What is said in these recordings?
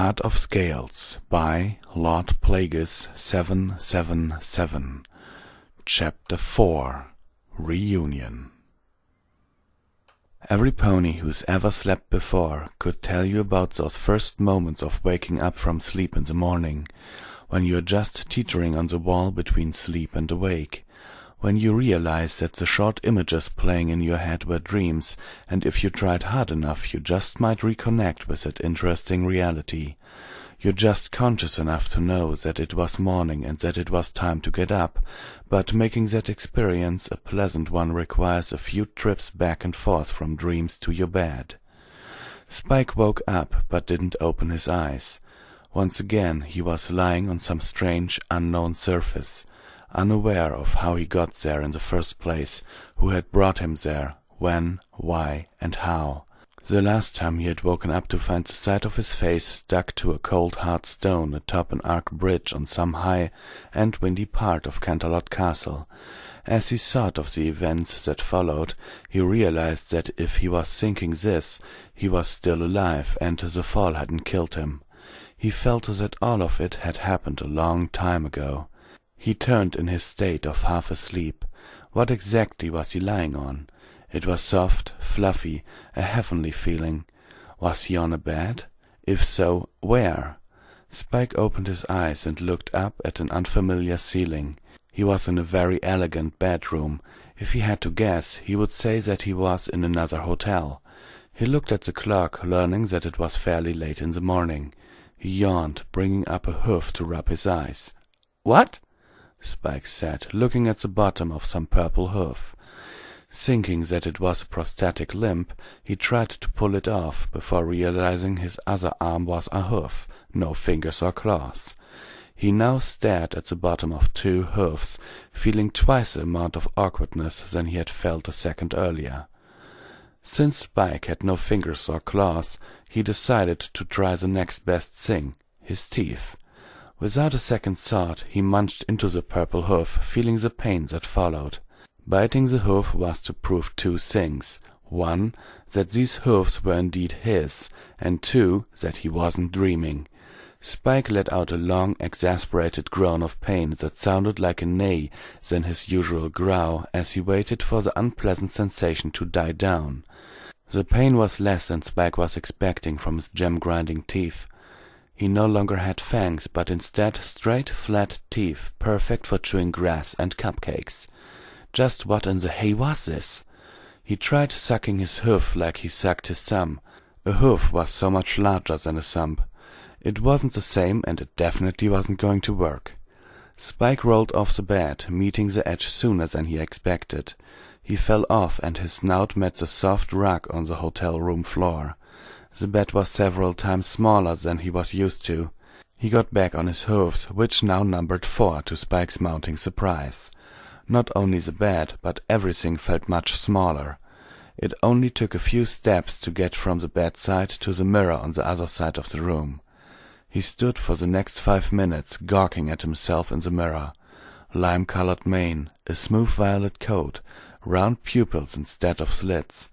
Heart of Scales by Lord Plagueis 777. Chapter 4 Reunion. Every pony who's ever slept before could tell you about those first moments of waking up from sleep in the morning, when you're just teetering on the wall between sleep and awake, when you realize that the short images playing in your head were dreams, and if you tried hard enough you just might reconnect with that interesting reality. You're just conscious enough to know that it was morning and that it was time to get up, but making that experience a pleasant one requires a few trips back and forth from dreams to your bed. Spike woke up but didn't open his eyes. Once again he was lying on some strange, unknown surface, unaware of how he got there in the first place, who had brought him there, when, why, and how. The last time he had woken up to find the side of his face stuck to a cold hard stone atop an arch bridge on some high and windy part of Canterlot Castle. As he thought of the events that followed, he realized that if he was thinking this, he was still alive, and the fall hadn't killed him. He felt that all of it had happened a long time ago. He turned in his state of half asleep. What exactly was he lying on? It was soft, fluffy, a heavenly feeling. Was he on a bed? If so, where? Spike opened his eyes and looked up at an unfamiliar ceiling. He was in a very elegant bedroom. If he had to guess, he would say that he was in another hotel. He looked at the clock, learning that it was fairly late in the morning. He yawned, bringing up a hoof to rub his eyes. "What?" Spike said, looking at the bottom of some purple hoof. Thinking that it was a prosthetic limb, he tried to pull it off, before realizing his other arm was a hoof, no fingers or claws. He now stared at the bottom of two hoofs, feeling twice the amount of awkwardness than he had felt a second earlier. Since Spike had no fingers or claws, he decided to try the next best thing, his teeth. Without a second thought, he munched into the purple hoof, feeling the pain that followed. Biting the hoof was to prove two things. One, that these hoofs were indeed his, and two, that he wasn't dreaming. Spike let out a long, exasperated groan of pain that sounded like a neigh than his usual growl as he waited for the unpleasant sensation to die down. The pain was less than Spike was expecting from his gem-grinding teeth. He no longer had fangs, but instead straight, flat teeth, perfect for chewing grass and cupcakes. Just what in the hay was this? He tried sucking his hoof like he sucked his thumb. A hoof was so much larger than a thumb. It wasn't the same, and it definitely wasn't going to work. Spike rolled off the bed, meeting the edge sooner than he expected. He fell off, and his snout met the soft rug on the hotel room floor. The bed was several times smaller than he was used to. He got back on his hooves, which now numbered 4 to Spike's mounting surprise. Not only the bed, but everything felt much smaller. It only took a few steps to get from the bedside to the mirror on the other side of the room. He stood for the next 5 minutes, gawking at himself in the mirror. Lime-colored mane, a smooth violet coat, round pupils instead of slits.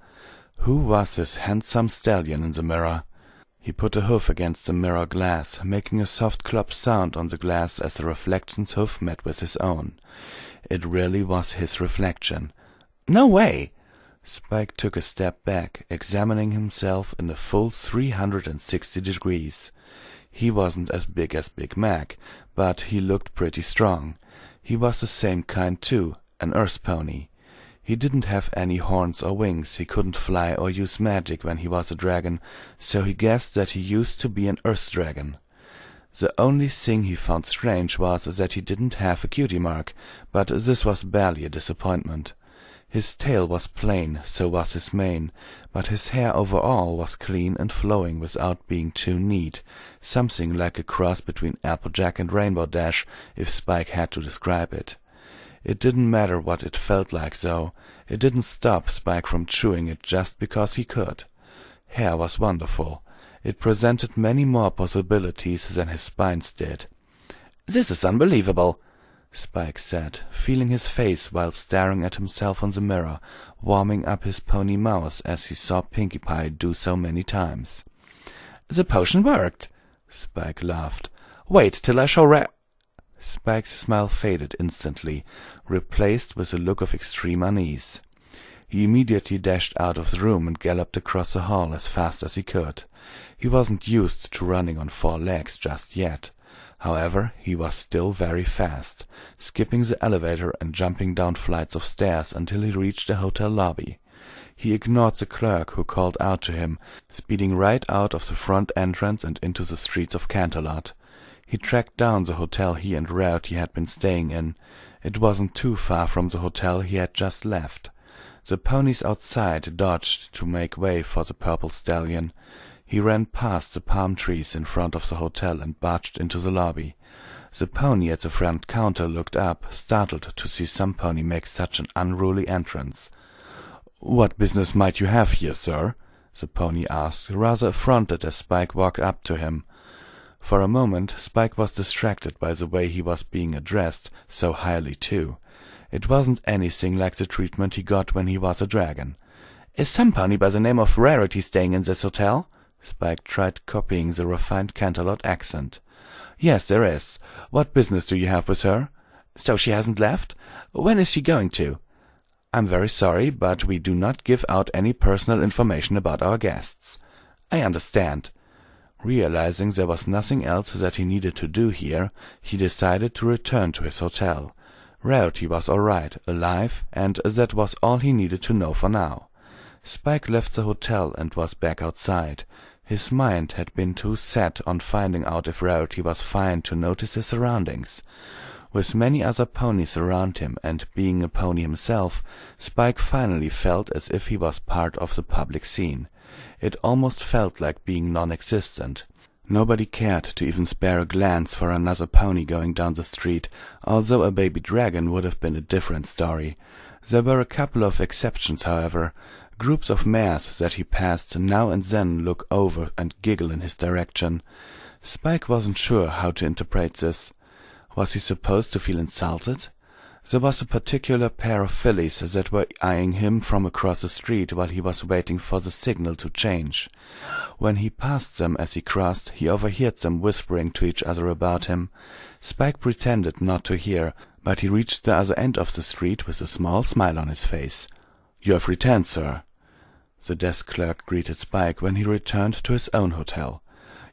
Who was this handsome stallion in the mirror? He put a hoof against the mirror glass, making a soft clop sound on the glass as the reflection's hoof met with his own. It really was his reflection. "No way!" Spike took a step back, examining himself in a full 360 degrees. He wasn't as big as Big Mac, but he looked pretty strong. He was the same kind too, an earth pony. He didn't have any horns or wings, he couldn't fly or use magic when he was a dragon, so he guessed that he used to be an earth dragon. The only thing he found strange was that he didn't have a cutie mark, but this was barely a disappointment. His tail was plain, so was his mane, but his hair overall was clean and flowing without being too neat, something like a cross between Applejack and Rainbow Dash, if Spike had to describe it. It didn't matter what it felt like, though. It didn't stop Spike from chewing it just because he could. Hair was wonderful. It presented many more possibilities than his spines did. "This is unbelievable," Spike said, feeling his face while staring at himself in the mirror, warming up his pony mouth as he saw Pinkie Pie do so many times. "The potion worked," Spike laughed. "Wait till I show Spike's smile faded instantly, replaced with a look of extreme unease. He immediately dashed out of the room and galloped across the hall as fast as he could. He wasn't used to running on 4 legs just yet. However, he was still very fast, skipping the elevator and jumping down flights of stairs until he reached the hotel lobby. He ignored the clerk who called out to him, speeding right out of the front entrance and into the streets of Canterlot. He tracked down the hotel he and Rarity had been staying in. It wasn't too far from the hotel he had just left. The ponies outside dodged to make way for the purple stallion. He ran past the palm trees in front of the hotel and barged into the lobby. The pony at the front counter looked up, startled to see some pony make such an unruly entrance. "What business might you have here, sir?" the pony asked, rather affronted as Spike walked up to him. For a moment Spike was distracted by the way he was being addressed, so highly too. It wasn't anything like the treatment he got when he was a dragon. "Is some pony by the name of Rarity staying in this hotel?" Spike tried copying the refined Canterlot accent. "Yes, there is. What business do you have with her?" "So she hasn't left? When is she going to?" "I'm very sorry, but we do not give out any personal information about our guests." "I understand." Realizing there was nothing else that he needed to do here, he decided to return to his hotel. Rarity was all right, alive, and that was all he needed to know for now. Spike left the hotel and was back outside. His mind had been too set on finding out if Rarity was fine to notice his surroundings. With many other ponies around him and being a pony himself, Spike finally felt as if he was part of the public scene. It almost felt like being non-existent. Nobody cared to even spare a glance for another pony going down the street, although a baby dragon would have been a different story. There were a couple of exceptions, however. Groups of mares that he passed now and then look over and giggle in his direction. Spike wasn't sure how to interpret this. Was he supposed to feel insulted? There was a particular pair of fillies that were eyeing him from across the street while he was waiting for the signal to change. When he passed them as he crossed, he overheard them whispering to each other about him. Spike pretended not to hear, but he reached the other end of the street with a small smile on his face. "You have returned, sir." The desk clerk greeted Spike when he returned to his own hotel.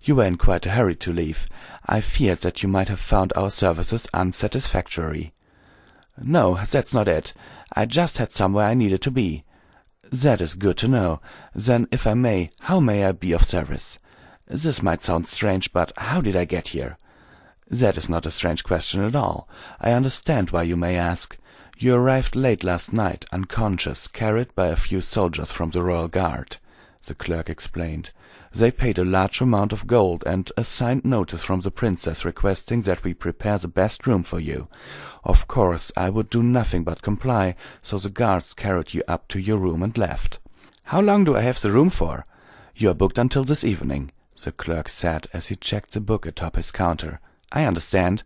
"You were in quite a hurry to leave. I feared that you might have found our services unsatisfactory." "No, that's not it. I just had somewhere I needed to be." "That is good to know. Then, if I may, how may I be of service?" "This might sound strange, but how did I get here?" "That is not a strange question at all. I understand why you may ask. You arrived late last night, unconscious, carried by a few soldiers from the Royal Guard," the clerk explained. "They paid a large amount of gold and a signed notice from the princess requesting that we prepare the best room for you. Of course, I would do nothing but comply, so the guards carried you up to your room and left." "How long do I have the room for?" "You are booked until this evening," the clerk said as he checked the book atop his counter. "I understand,"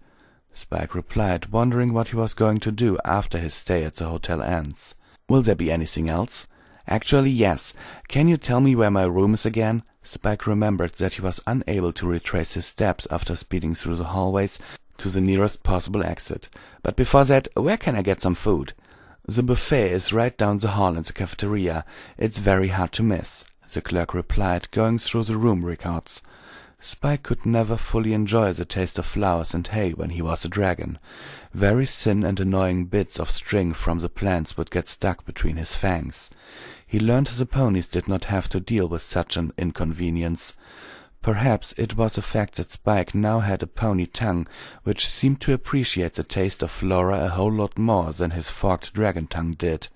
Spike replied, wondering what he was going to do after his stay at the hotel ends. "Will there be anything else?" "Actually, yes. Can you tell me where my room is again?" Spike remembered that he was unable to retrace his steps after speeding through the hallways to the nearest possible exit. "But before that, where can I get some food?" "The buffet is right down the hall in the cafeteria. It's very hard to miss," the clerk replied, going through the room records. Spike could never fully enjoy the taste of flowers and hay when he was a dragon. Very thin and annoying bits of string from the plants would get stuck between his fangs. He learned the ponies did not have to deal with such an inconvenience. Perhaps it was the fact that Spike now had a pony tongue which seemed to appreciate the taste of flora a whole lot more than his forked dragon tongue did.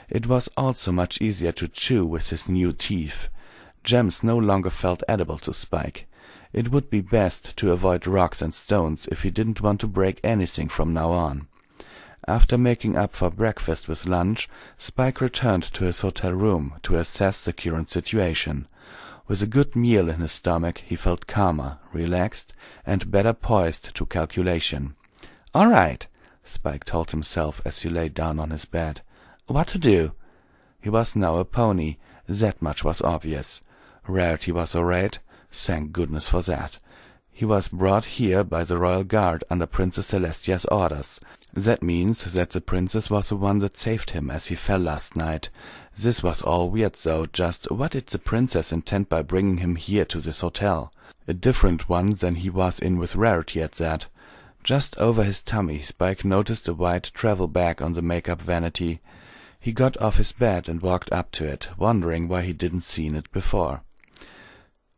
It was also much easier to chew with his new teeth. Gems no longer felt edible to Spike. It would be best to avoid rocks and stones if he didn't want to break anything from now on. After making up for breakfast with lunch, Spike returned to his hotel room to assess the current situation. With a good meal in his stomach, he felt calmer, relaxed, and better poised to calculation. "All right," Spike told himself as he lay down on his bed. "What to do?" He was now a pony. That much was obvious. Rarity was all right. Thank goodness for that. He was brought here by the royal guard under Princess Celestia's orders. That means that the princess was the one that saved him as he fell last night. This was all weird though, just what did the princess intend by bringing him here to this hotel? A different one than he was in with Rarity at that. Just over his tummy, Spike noticed a white travel bag on the makeup vanity. He got off his bed and walked up to it, wondering why he didn't seen it before.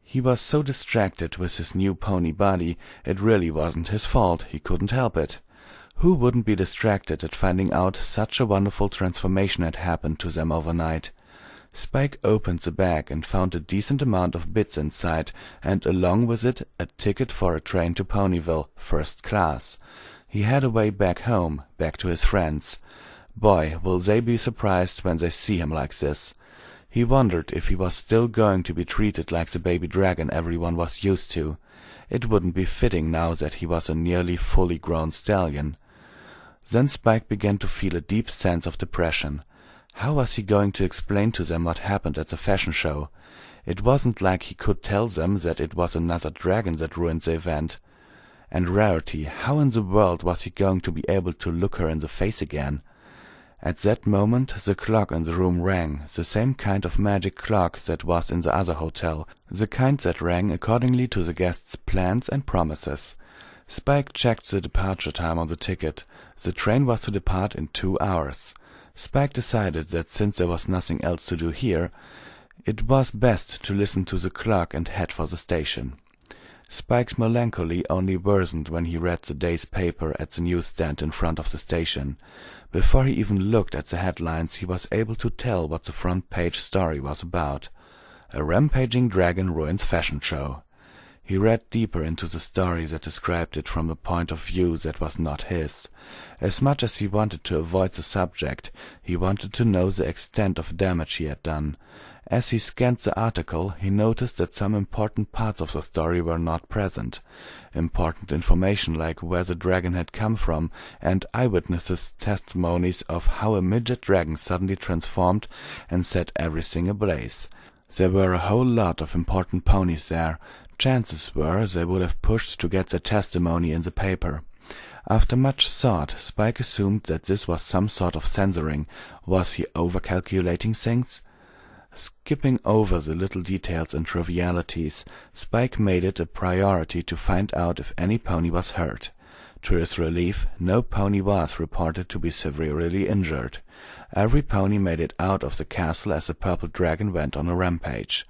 He was so distracted with his new pony body, it really wasn't his fault, he couldn't help it. Who wouldn't be distracted at finding out such a wonderful transformation had happened to them overnight? Spike opened the bag and found a decent amount of bits inside, and along with it a ticket for a train to Ponyville, first class. He had a way back home, back to his friends. Boy, will they be surprised when they see him like this. He wondered if he was still going to be treated like the baby dragon everyone was used to. It wouldn't be fitting now that he was a nearly fully grown stallion. Then Spike began to feel a deep sense of depression. How was he going to explain to them what happened at the fashion show? It wasn't like he could tell them that it was another dragon that ruined the event. And Rarity, how in the world was he going to be able to look her in the face again? At that moment the clock in the room rang, the same kind of magic clock that was in the other hotel, the kind that rang accordingly to the guests' plans and promises. Spike checked the departure time on the ticket. The train was to depart in 2 hours. Spike decided that since there was nothing else to do here, it was best to listen to the clock and head for the station. Spike's melancholy only worsened when he read the day's paper at the newsstand in front of the station. Before he even looked at the headlines, he was able to tell what the front page story was about. A rampaging dragon ruins fashion show. He read deeper into the story that described it from a point of view that was not his. As much as he wanted to avoid the subject, he wanted to know the extent of damage he had done. As he scanned the article, he noticed that some important parts of the story were not present. Important information like where the dragon had come from and eyewitnesses' testimonies of how a midget dragon suddenly transformed and set everything ablaze. There were a whole lot of important ponies there. Chances were they would have pushed to get their testimony in the paper. After much thought, Spike assumed that this was some sort of censoring. Was he overcalculating things? Skipping over the little details and trivialities, Spike made it a priority to find out if any pony was hurt. To his relief, no pony was reported to be severely injured. Every pony made it out of the castle as the purple dragon went on a rampage.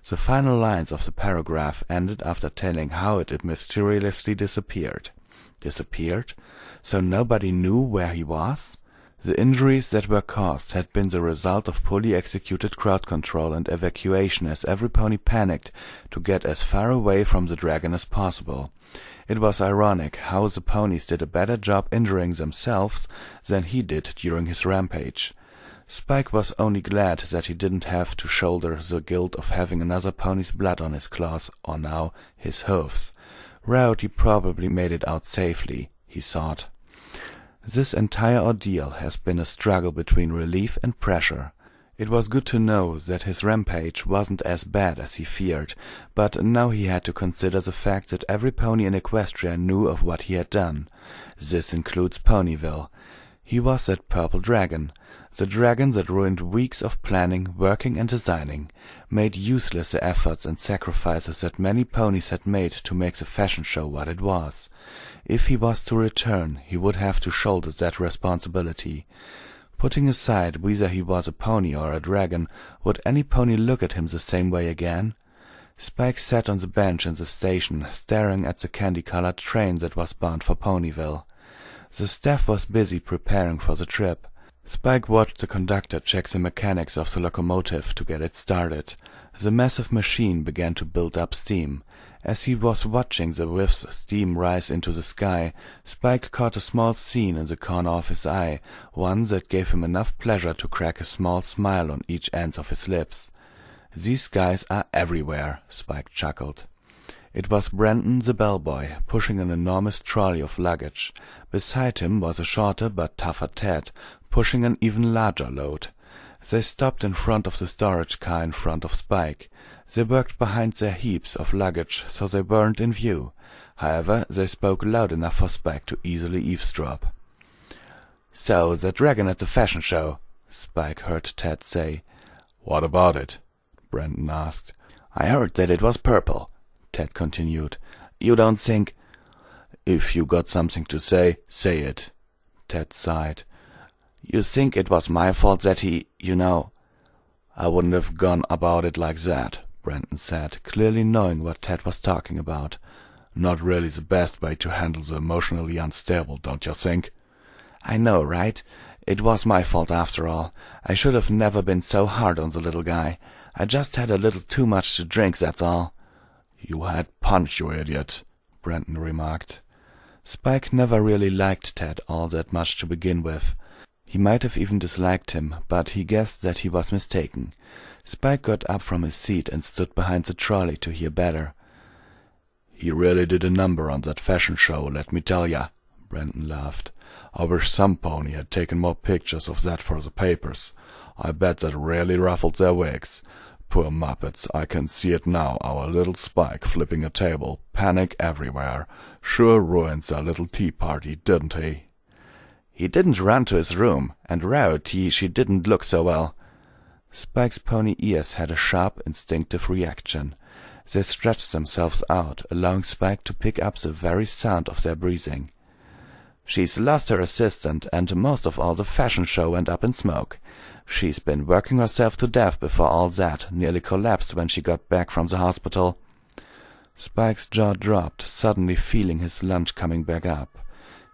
The final lines of the paragraph ended after telling how it had mysteriously disappeared. Disappeared? So nobody knew where he was? The injuries that were caused had been the result of poorly executed crowd control and evacuation, as every pony panicked to get as far away from the dragon as possible. It was ironic how the ponies did a better job injuring themselves than he did during his rampage. Spike was only glad that he didn't have to shoulder the guilt of having another pony's blood on his claws, or now his hooves. Rarity probably made it out safely, he thought. This entire ordeal has been a struggle between relief and pressure. It was good to know that his rampage wasn't as bad as he feared, but now he had to consider the fact that every pony in Equestria knew of what he had done. This includes Ponyville. He was that purple dragon, the dragon that ruined weeks of planning, working and designing, made useless the efforts and sacrifices that many ponies had made to make the fashion show what it was. If he was to return, he would have to shoulder that responsibility. Putting aside whether he was a pony or a dragon, would any pony look at him the same way again? Spike sat on the bench in the station, staring at the candy-colored train that was bound for Ponyville. The staff was busy preparing for the trip. Spike watched the conductor check the mechanics of the locomotive to get it started. The massive machine began to build up steam. As he was watching the whiffs of steam rise into the sky, Spike caught a small scene in the corner of his eye, one that gave him enough pleasure to crack a small smile on each end of his lips. "These guys are everywhere," Spike chuckled. It was Brandon the bellboy, pushing an enormous trolley of luggage. Beside him was a shorter but tougher Ted, pushing an even larger load. They stopped in front of the storage car in front of Spike. They worked behind their heaps of luggage so they weren't in view. However, they spoke loud enough for Spike to easily eavesdrop. "So, the dragon at the fashion show," Spike heard Ted say. "What about it?" Brandon asked. "I heard that it was purple," Ted continued. "You don't think—" "If you got something to say, say it," Ted sighed. "You think it was my fault that he— "I wouldn't have gone about it like that," Brandon said, clearly knowing what Ted was talking about. "Not really the best way to handle the emotionally unstable, don't you think?" "I know, right? It was my fault after all. I should have never been so hard on the little guy. I just had a little too much to drink, that's all." "You had punch, you idiot," Brandon remarked. Spike never really liked Ted all that much to begin with. He might have even disliked him, but he guessed that he was mistaken. Spike got up from his seat and stood behind the trolley to hear better. "He really did a number on that fashion show, let me tell ya," Brandon laughed. "I wish some pony had taken more pictures of that for the papers. I bet that really ruffled their wigs. Poor muppets, I can see it now, our little Spike flipping a table, panic everywhere. Sure ruined their little tea party, didn't he?" "He didn't run to his room, and Rarity, she didn't look so well." Spike's pony ears had a sharp, instinctive reaction. They stretched themselves out, allowing Spike to pick up the very sound of their breathing. "She's lost her assistant, and most of all the fashion show went up in smoke. She's been working herself to death before all that, nearly collapsed when she got back from the hospital." Spike's jaw dropped, suddenly feeling his lunch coming back up.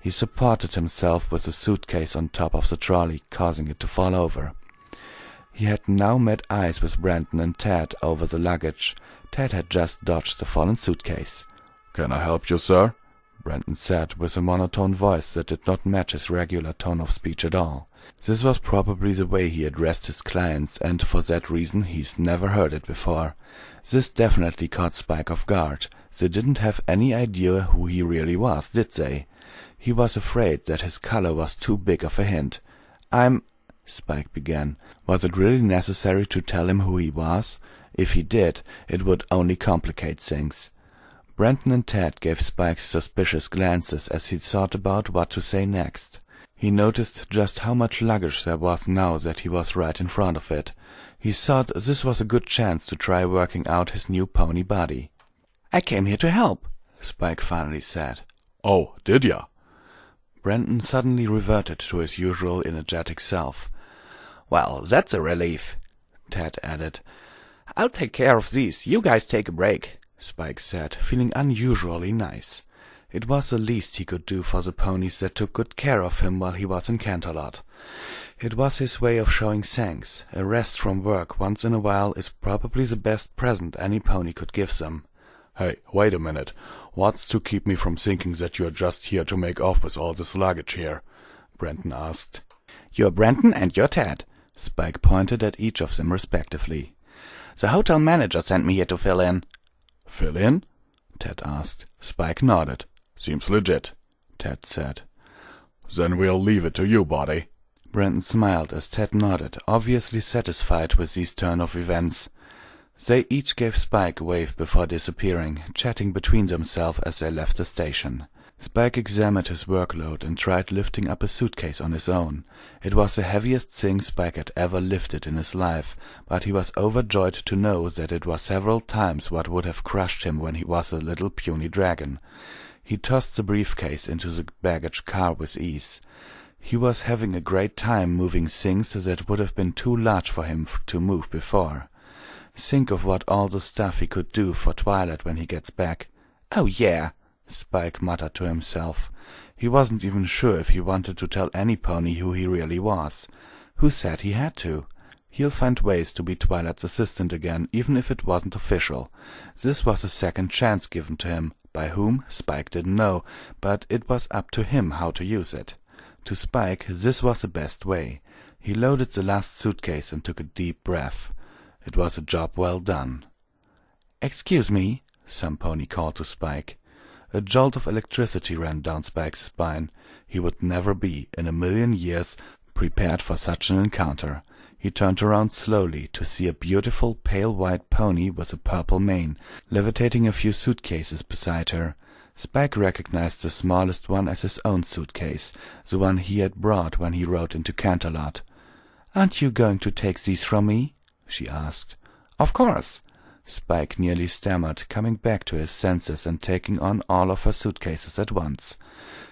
He supported himself with the suitcase on top of the trolley, causing it to fall over. He had now met eyes with Brandon and Ted over the luggage. Ted had just dodged the fallen suitcase. "Can I help you, sir?" Brandon said, with a monotone voice that did not match his regular tone of speech at all. This was probably the way he addressed his clients, and for that reason he's never heard it before. This definitely caught Spike off guard. They didn't have any idea who he really was, did they? He was afraid that his color was too big of a hint. Spike began. Was it really necessary to tell him who he was? If he did, it would only complicate things. Brandon and Ted gave Spike suspicious glances as he thought about what to say next. He noticed just how much luggage there was now that he was right in front of it. He thought this was a good chance to try working out his new pony body. "I came here to help," Spike finally said. "Oh, did ya?" Brandon suddenly reverted to his usual energetic self. "Well, that's a relief," Ted added. "I'll take care of these. You guys take a break," Spike said, feeling unusually nice. It was the least he could do for the ponies that took good care of him while he was in Canterlot. It was his way of showing thanks. A rest from work once in a while is probably the best present any pony could give them. "Hey, wait a minute. What's to keep me from thinking that you're just here to make off with all this luggage here?" Brandon asked. "You're Brandon and you're Ted." Spike pointed at each of them respectively. "The hotel manager sent me here to fill in." "Fill in?" Ted asked. Spike nodded. "Seems legit," Ted said. "Then we'll leave it to you, buddy." Brandon smiled as Ted nodded, obviously satisfied with this turn of events. They each gave Spike a wave before disappearing, chatting between themselves as they left the station. Spike examined his workload and tried lifting up a suitcase on his own. It was the heaviest thing Spike had ever lifted in his life, but he was overjoyed to know that it was several times what would have crushed him when he was a little puny dragon. He tossed the briefcase into the baggage car with ease. He was having a great time moving things that would have been too large for him to move before. Think of what all the stuff he could do for Twilight when he gets back. "Oh, yeah," Spike muttered to himself. He wasn't even sure if he wanted to tell any pony who he really was. Who said he had to? He'll find ways to be Twilight's assistant again, even if it wasn't official. This was a second chance given to him. By whom, Spike didn't know, but it was up to him how to use it. To Spike, this was the best way. He loaded the last suitcase and took a deep breath. It was a job well done. "Excuse me," some pony called to Spike. A jolt of electricity ran down Spike's spine. He would never be, in a million years, prepared for such an encounter. He turned around slowly to see a beautiful pale white pony with a purple mane, levitating a few suitcases beside her. Spike recognized the smallest one as his own suitcase, the one he had brought when he rode into Canterlot. "Aren't you going to take these from me?" she asked. Of course. Spike nearly stammered, coming back to his senses and taking on all of her suitcases at once.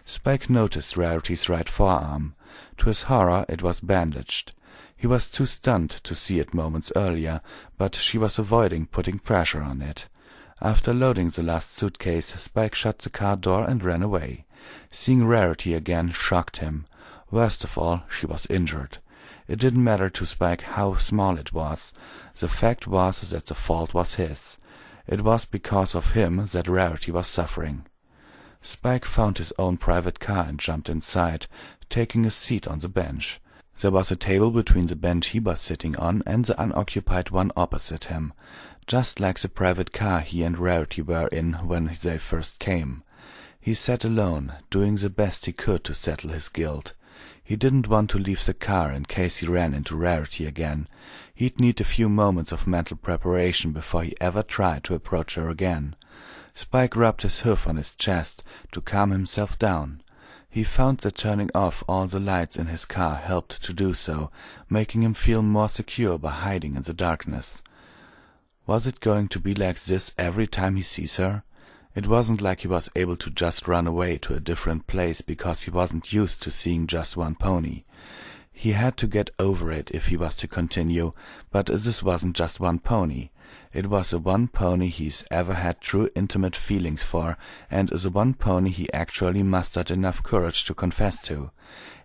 Spike noticed Rarity's right forearm. To his horror, it was bandaged. He was too stunned to see it moments earlier, but she was avoiding putting pressure on it. After loading the last suitcase, Spike shut the car door and ran away. Seeing Rarity again shocked him. Worst of all, she was injured. It didn't matter to Spike how small it was. The fact was that the fault was his. It was because of him that Rarity was suffering. Spike found his own private car and jumped inside, taking a seat on the bench. There was a table between the bench he was sitting on and the unoccupied one opposite him, just like the private car he and Rarity were in when they first came. He sat alone, doing the best he could to settle his guilt. He didn't want to leave the car in case he ran into Rarity again. He'd need a few moments of mental preparation before he ever tried to approach her again. Spike rubbed his hoof on his chest to calm himself down. He found that turning off all the lights in his car helped to do so, making him feel more secure by hiding in the darkness. Was it going to be like this every time he sees her? It wasn't like he was able to just run away to a different place because he wasn't used to seeing just one pony. He had to get over it if he was to continue, but this wasn't just one pony. It was the one pony he's ever had true intimate feelings for, and the one pony he actually mustered enough courage to confess to.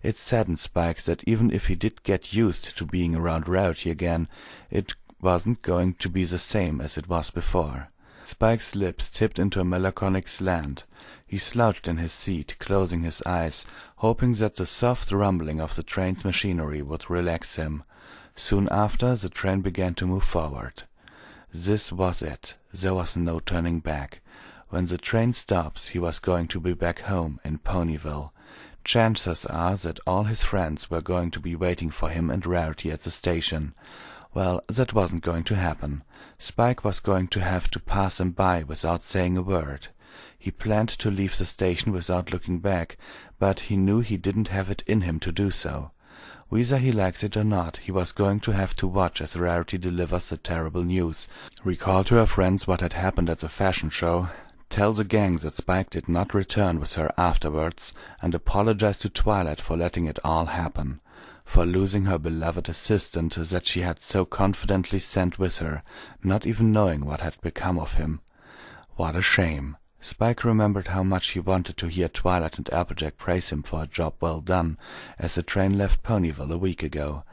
It saddened Spike that even if he did get used to being around Rarity again, it wasn't going to be the same as it was before. Spike's lips tipped into a melancholic slant. He slouched in his seat, closing his eyes, hoping that the soft rumbling of the train's machinery would relax him. Soon after, the train began to move forward. This was it. There was no turning back. When the train stops, he was going to be back home in Ponyville. Chances are that all his friends were going to be waiting for him and Rarity at the station. Well, that wasn't going to happen. Spike was going to have to pass them by without saying a word. He planned to leave the station without looking back, but he knew he didn't have it in him to do so. Whether he likes it or not, he was going to have to watch as Rarity delivers the terrible news, recall to her friends what had happened at the fashion show, tell the gang that Spike did not return with her afterwards, and apologize to Twilight for letting it all happen, for losing her beloved assistant that she had so confidently sent with her, not even knowing what had become of him. What a shame. Spike remembered how much he wanted to hear Twilight and Applejack praise him for a job well done, as the train left Ponyville a week ago.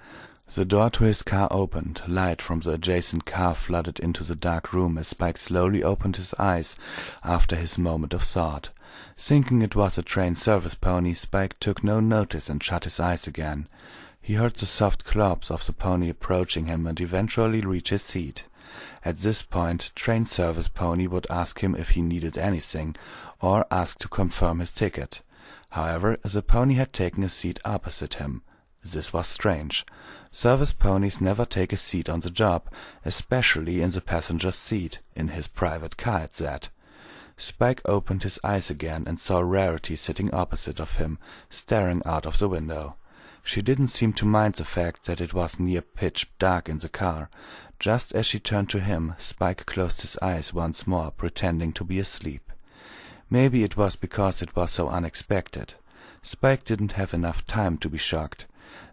The door to his car opened. Light from the adjacent car flooded into the dark room as Spike slowly opened his eyes after his moment of thought. Thinking it was a train service pony, Spike took no notice and shut his eyes again. He heard the soft clops of the pony approaching him and eventually reach his seat. At this point, train service pony would ask him if he needed anything, or ask to confirm his ticket. However, the pony had taken a seat opposite him. This was strange. Service ponies never take a seat on the job, especially in the passenger's seat, in his private car at that. Spike opened his eyes again and saw Rarity sitting opposite of him, staring out of the window. She didn't seem to mind the fact that it was near pitch dark in the car. Just as she turned to him, Spike closed his eyes once more, pretending to be asleep. Maybe it was because it was so unexpected. Spike didn't have enough time to be shocked.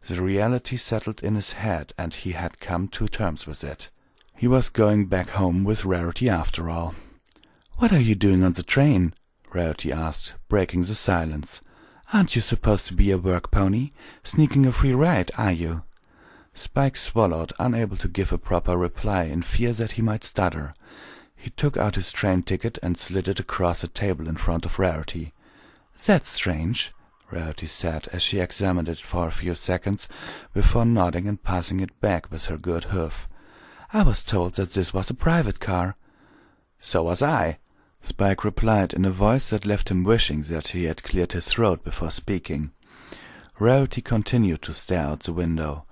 The reality settled in his head, and he had come to terms with it. He was going back home with Rarity after all. "What are you doing on the train?" Rarity asked, breaking the silence. "Aren't you supposed to be a work pony? Sneaking a free ride, are you?" Spike swallowed, unable to give a proper reply in fear that he might stutter. He took out his train ticket and slid it across the table in front of Rarity. "That's strange," Rarity said as she examined it for a few seconds before nodding and passing it back with her good hoof. "I was told that this was a private car." "So was I," Spike replied in a voice that left him wishing that he had cleared his throat before speaking. Rarity continued to stare out the window.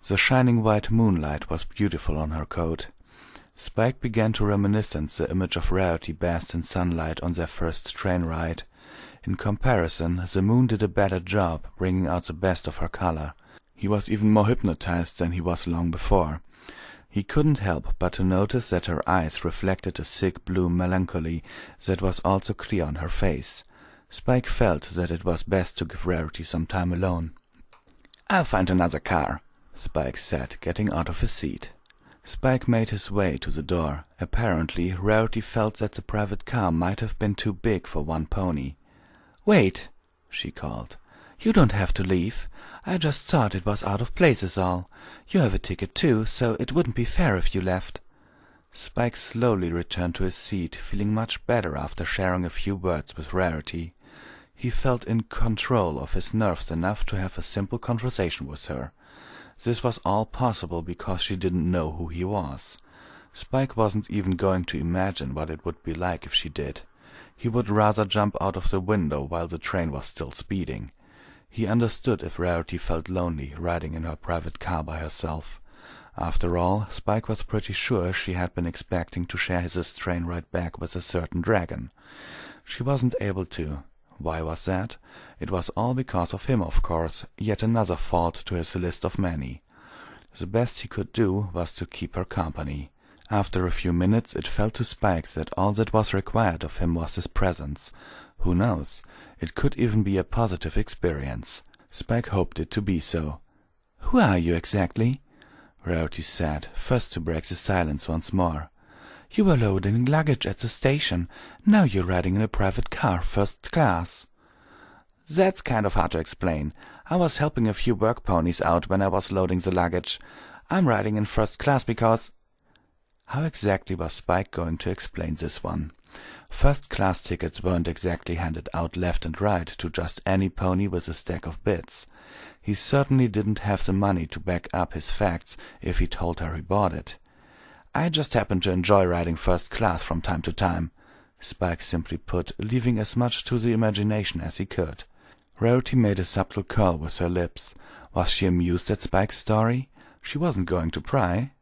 The shining white moonlight was beautiful on her coat. Spike began to reminisce the image of Rarity basked in sunlight on their first train ride. In comparison, the moon did a better job, bringing out the best of her color. He was even more hypnotized than he was long before. He couldn't help but to notice that her eyes reflected a sick blue melancholy that was also clear on her face. Spike felt that it was best to give Rarity some time alone. "I'll find another car," Spike said, getting out of his seat. Spike made his way to the door. Apparently, Rarity felt that the private car might have been too big for one pony. "Wait," she called. "You don't have to leave. I just thought it was out of place is all. You have a ticket too, so it wouldn't be fair if you left." Spike slowly returned to his seat, feeling much better after sharing a few words with Rarity. He felt in control of his nerves enough to have a simple conversation with her. This was all possible because she didn't know who he was. Spike wasn't even going to imagine what it would be like if she did. He would rather jump out of the window while the train was still speeding. He understood if Rarity felt lonely riding in her private car by herself. After all, Spike was pretty sure she had been expecting to share his train ride back with a certain dragon. She wasn't able to. Why was that? It was all because of him, of course, yet another fault to his list of many. The best he could do was to keep her company. After a few minutes it felt to Spike that all that was required of him was his presence. Who knows? It could even be a positive experience. Spike hoped it to be so. "Who are you exactly?" Rarity said, first to break the silence once more. "You were loading luggage at the station. Now you're riding in a private car, first class." "That's kind of hard to explain. I was helping a few work ponies out when I was loading the luggage. I'm riding in first class because—" How exactly was Spike going to explain this one? First-class tickets weren't exactly handed out left and right to just any pony with a stack of bits. He certainly didn't have the money to back up his facts if he told her he bought it. "I just happen to enjoy riding first class from time to time," Spike simply put, leaving as much to the imagination as he could. Rarity made a subtle curl with her lips. Was she amused at Spike's story? She wasn't going to pry.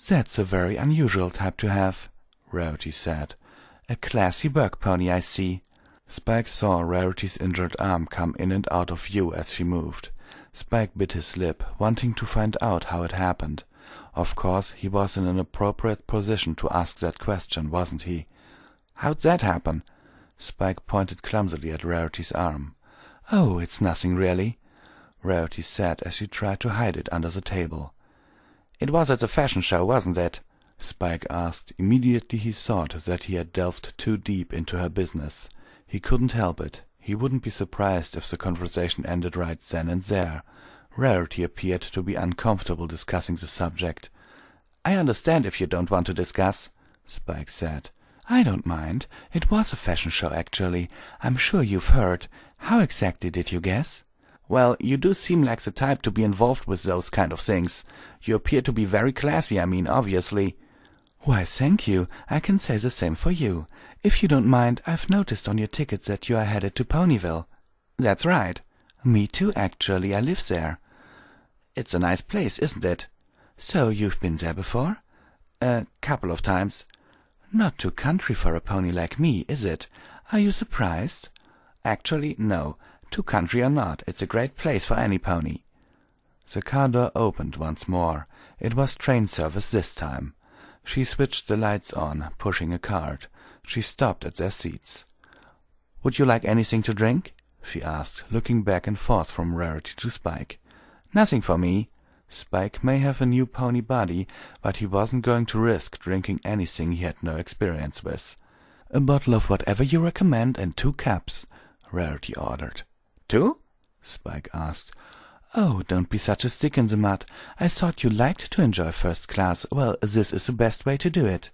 "That's a very unusual type to have," Rarity said. "A classy work pony, I see." Spike saw Rarity's injured arm come in and out of view as she moved. Spike bit his lip, wanting to find out how it happened. Of course, he was in an appropriate position to ask that question, wasn't he? "How'd that happen?" Spike pointed clumsily at Rarity's arm. "Oh, it's nothing really," Rarity said as she tried to hide it under the table. "It was at the fashion show, wasn't it?" Spike asked. Immediately he thought that he had delved too deep into her business. He couldn't help it. He wouldn't be surprised if the conversation ended right then and there. Rarity appeared to be uncomfortable discussing the subject. "I understand if you don't want to discuss," Spike said. "I don't mind. It was a fashion show, actually. I'm sure you've heard. How exactly did you guess?" "Well, you do seem like the type to be involved with those kind of things. You appear to be very classy, obviously." "Why, thank you. I can say the same for you. If you don't mind, I've noticed on your tickets that you are headed to Ponyville." "That's right." "Me too, actually. I live there." "It's a nice place, isn't it?" "So you've been there before?" "A couple of times." "Not too country for a pony like me, is it? Are you surprised?" "Actually, no. Too country or not, it's a great place for any pony." The car door opened once more. It was train service this time. She switched the lights on, pushing a cart. She stopped at their seats. "Would you like anything to drink?" she asked, looking back and forth from Rarity to Spike. "Nothing for me." Spike may have a new pony body, but he wasn't going to risk drinking anything he had no experience with. "A bottle of whatever you recommend and 2 cups," Rarity ordered. "2?" Spike asked. "Oh, don't be such a stick in the mud. I thought you liked to enjoy first class. Well, this is the best way to do it."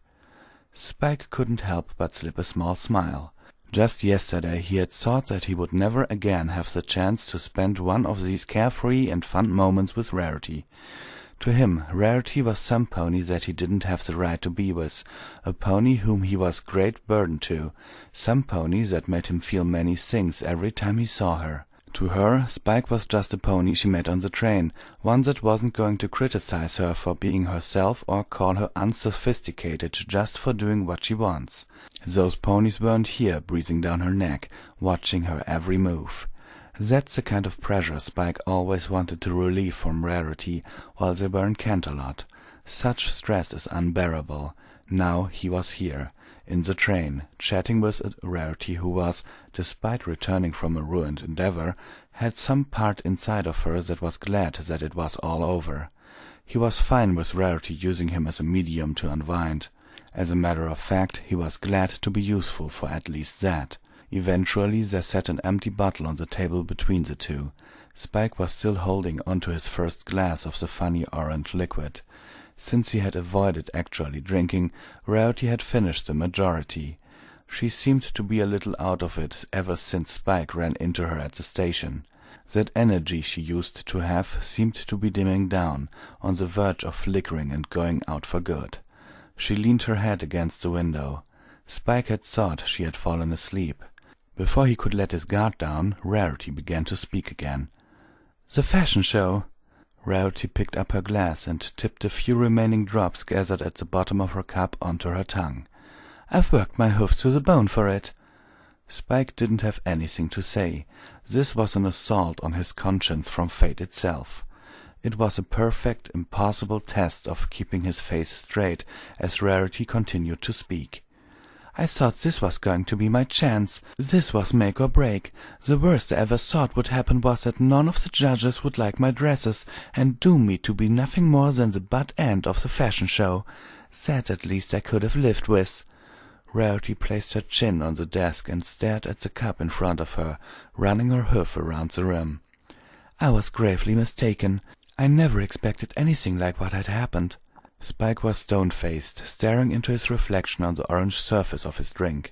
Spike couldn't help but slip a small smile. Just yesterday he had thought that he would never again have the chance to spend one of these carefree and fun moments with Rarity. To him, Rarity was some pony that he didn't have the right to be with, a pony whom he was great burden to, some pony that made him feel many things every time he saw her. To her, Spike was just a pony she met on the train, one that wasn't going to criticize her for being herself or call her unsophisticated just for doing what she wants. Those ponies weren't here breathing down her neck, watching her every move. That's the kind of pressure Spike always wanted to relieve from Rarity while they were in Canterlot. Such stress is unbearable. Now he was here, in the train, chatting with a Rarity who was, despite returning from a ruined endeavor, had some part inside of her that was glad that it was all over. He was fine with Rarity using him as a medium to unwind. As a matter of fact, he was glad to be useful for at least that. Eventually there sat an empty bottle on the table between the two. Spike was still holding onto his first glass of the funny orange liquid. Since he had avoided actually drinking, Rarity had finished the majority. She seemed to be a little out of it ever since Spike ran into her at the station. That energy she used to have seemed to be dimming down, on the verge of flickering and going out for good. She leaned her head against the window. Spike had thought she had fallen asleep. Before he could let his guard down, Rarity began to speak again. "The fashion show." Rarity picked up her glass and tipped a few remaining drops gathered at the bottom of her cup onto her tongue. "I've worked my hoofs to the bone for it." Spike didn't have anything to say. This was an assault on his conscience from fate itself. It was a perfect, impossible test of keeping his face straight as Rarity continued to speak. "I thought this was going to be my chance. This was make or break. The worst I ever thought would happen was that none of the judges would like my dresses and doom me to be nothing more than the butt end of the fashion show. That at least I could have lived with." Rarity placed her chin on the desk and stared at the cup in front of her, running her hoof around the rim. "I was gravely mistaken. I never expected anything like what had happened." Spike was stone-faced, staring into his reflection on the orange surface of his drink.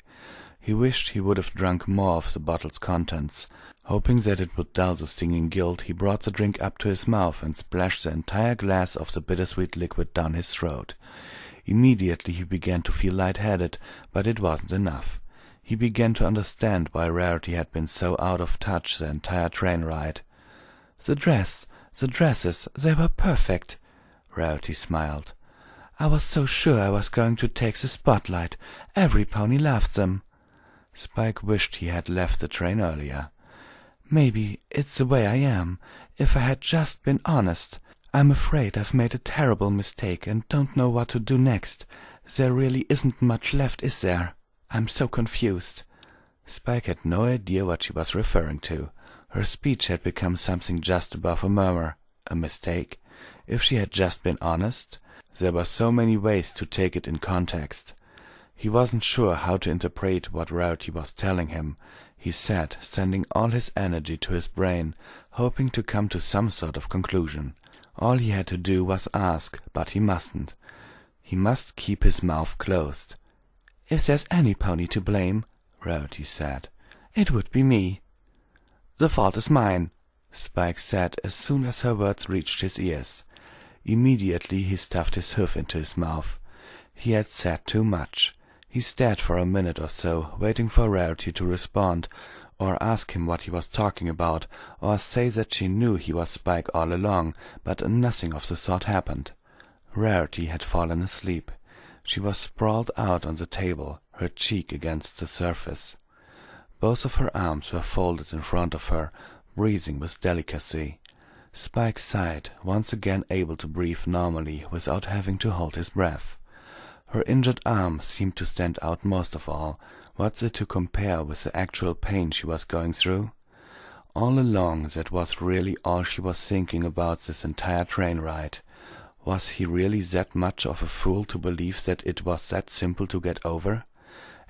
He wished he would have drunk more of the bottle's contents. Hoping that it would dull the stinging guilt, he brought the drink up to his mouth and splashed the entire glass of the bittersweet liquid down his throat. Immediately he began to feel light-headed, but it wasn't enough. He began to understand why Rarity had been so out of touch the entire train ride. The dresses, they were perfect." Rarity smiled. "I was so sure I was going to take the spotlight. Every pony loved them." Spike wished he had left the train earlier. "Maybe it's the way I am. If I had just been honest. I'm afraid I've made a terrible mistake and don't know what to do next. There really isn't much left, is there? I'm so confused." Spike had no idea what she was referring to. Her speech had become something just above a murmur. A mistake? If she had just been honest? There were so many ways to take it in context. He wasn't sure how to interpret what Rarity was telling him. He sat, sending all his energy to his brain, hoping to come to some sort of conclusion. All he had to do was ask, but he mustn't. He must keep his mouth closed. "If there's any pony to blame," Rarity said, "it would be me." "The fault is mine," Spike said as soon as her words reached his ears. Immediately he stuffed his hoof into his mouth. He had said too much. He stared for a minute or so, waiting for Rarity to respond, or ask him what he was talking about, or say that she knew he was Spike all along, but nothing of the sort happened. Rarity had fallen asleep. She was sprawled out on the table, her cheek against the surface. Both of her arms were folded in front of her, breathing with delicacy. Spike sighed, once again able to breathe normally without having to hold his breath. Her injured arm seemed to stand out most of all. What's it to compare with the actual pain she was going through? All along that was really all she was thinking about this entire train ride. Was he really that much of a fool to believe that it was that simple to get over?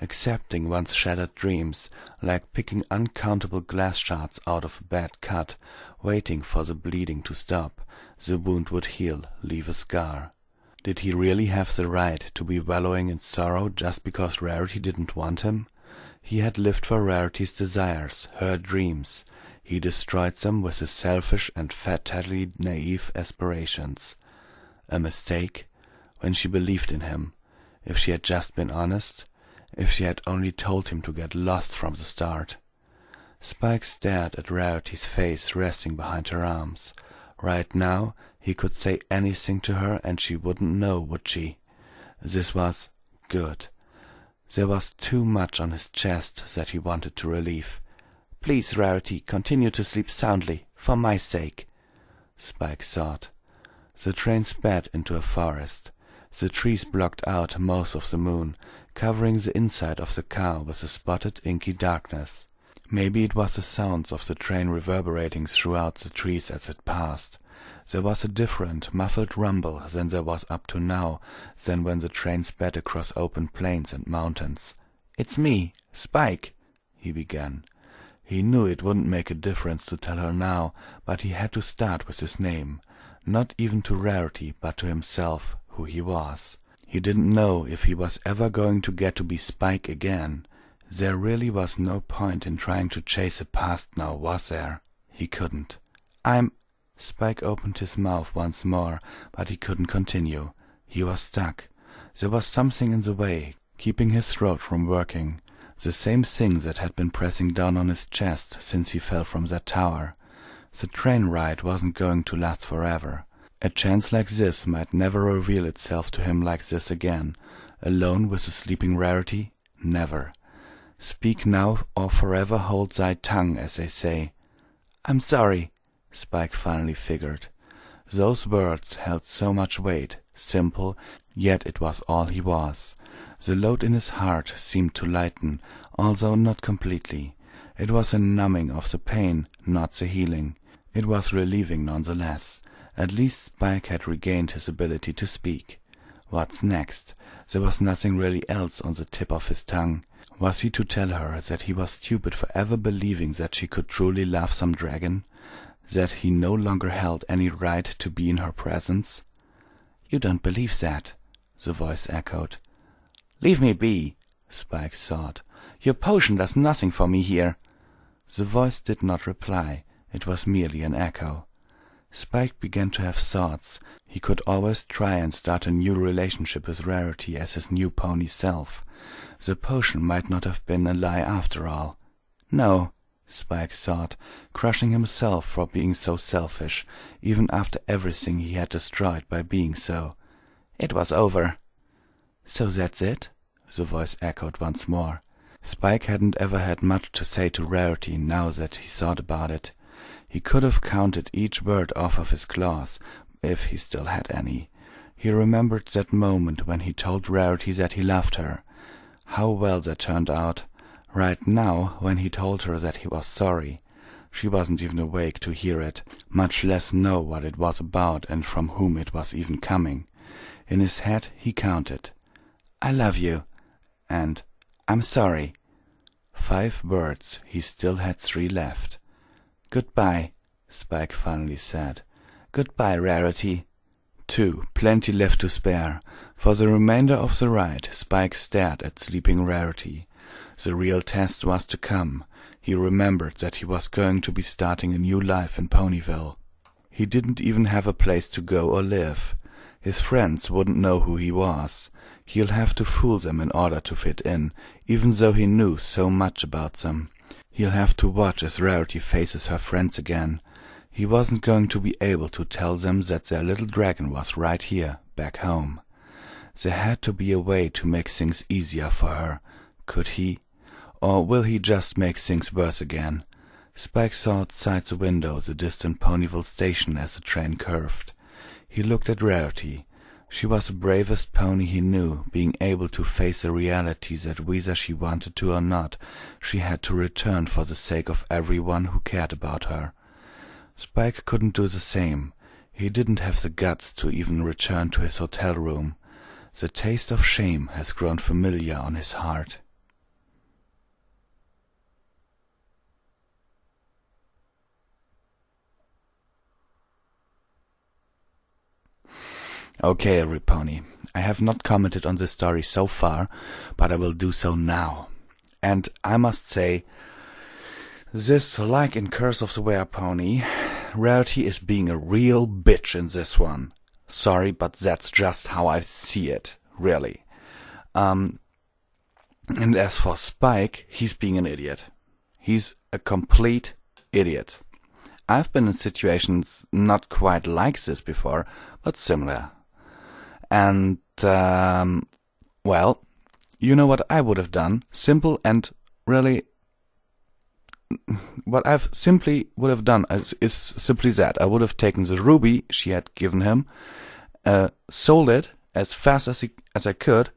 Accepting one's shattered dreams, like picking uncountable glass shards out of a bad cut, waiting for the bleeding to stop, the wound would heal, leave a scar. Did he really have the right to be wallowing in sorrow just because Rarity didn't want him? He had lived for Rarity's desires, her dreams. He destroyed them with his selfish and fatally naive aspirations. A mistake? When she believed in him. If she had just been honest? If she had only told him to get lost from the start. Spike stared at Rarity's face resting behind her arms. Right now, he could say anything to her and she wouldn't know, would she? This was good. There was too much on his chest that he wanted to relieve. "Please, Rarity, continue to sleep soundly, for my sake," Spike thought. The train sped into a forest. The trees blocked out most of the moon, covering the inside of the car with a spotted, inky darkness. Maybe it was the sounds of the train reverberating throughout the trees as it passed. There was a different, muffled rumble than there was up to now, than when the train sped across open plains and mountains. "It's me, Spike," he began. He knew it wouldn't make a difference to tell her now, but he had to start with his name. Not even to Rarity, but to himself, who he was. He didn't know if he was ever going to get to be Spike again. There really was no point in trying to chase the past now, was there? He couldn't. Spike opened his mouth once more, but he couldn't continue. He was stuck. There was something in the way, keeping his throat from working. The same thing that had been pressing down on his chest since he fell from that tower. The train ride wasn't going to last forever. A chance like this might never reveal itself to him like this again. Alone with the sleeping Rarity? Never. Speak now or forever hold thy tongue, as they say. "I'm sorry," Spike finally figured. Those words held so much weight, simple, yet it was all he was. The load in his heart seemed to lighten, although not completely. It was a numbing of the pain, not the healing. It was relieving nonetheless. At least Spike had regained his ability to speak. What's next? There was nothing really else on the tip of his tongue. Was he to tell her that he was stupid for ever believing that she could truly love some dragon? That he no longer held any right to be in her presence? "You don't believe that," the voice echoed. "Leave me be," Spike thought. "Your potion does nothing for me here." The voice did not reply. It was merely an echo. Spike began to have thoughts. He could always try and start a new relationship with Rarity as his new pony self. The potion might not have been a lie after all. No, Spike thought, crushing himself for being so selfish, even after everything he had destroyed by being so. It was over. "So that's it?" the voice echoed once more. Spike hadn't ever had much to say to Rarity now that he thought about it. He could have counted each word off of his claws, if he still had any. He remembered that moment when he told Rarity that he loved her. How well that turned out. Right now, when he told her that he was sorry. She wasn't even awake to hear it, much less know what it was about and from whom it was even coming. In his head he counted. "I love you," and "I'm sorry." 5 words. He still had 3 left. "Goodbye," Spike finally said. "Goodbye, Rarity." 2. Plenty left to spare. For the remainder of the ride, Spike stared at sleeping Rarity. The real test was to come. He remembered that he was going to be starting a new life in Ponyville. He didn't even have a place to go or live. His friends wouldn't know who he was. He'll have to fool them in order to fit in, even though he knew so much about them. He'll have to watch as Rarity faces her friends again. He wasn't going to be able to tell them that their little dragon was right here, back home. There had to be a way to make things easier for her. Could he? Or will he just make things worse again? Spike saw outside the window the distant Ponyville station as the train curved. He looked at Rarity. She was the bravest pony he knew, being able to face the reality that whether she wanted to or not, she had to return for the sake of everyone who cared about her. Spike couldn't do the same. He didn't have the guts to even return to his hotel room. The taste of shame has grown familiar on his heart. Okay, every pony, I have not commented on this story so far, but I will do so now. And I must say, this, like in Curse of the Were-Pony, Rarity is being a real bitch in this one. Sorry, but that's just how I see it, really. And as for Spike, he's being an idiot. He's a complete idiot. I've been in situations not quite like this before, but similar. And, well, you know what I would have done? Simple and really... What I've simply would have done is simply that. I would have taken the ruby she had given him, sold it as fast as I could,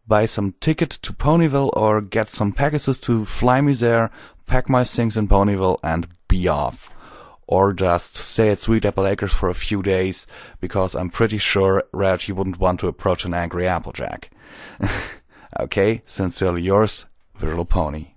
buy some ticket to Ponyville or get some Pegasus to fly me there, pack my things in Ponyville and be off. Or just stay at Sweet Apple Acres for a few days, because I'm pretty sure Rarity wouldn't want to approach an angry Applejack. Okay, sincerely yours, Visual Pony.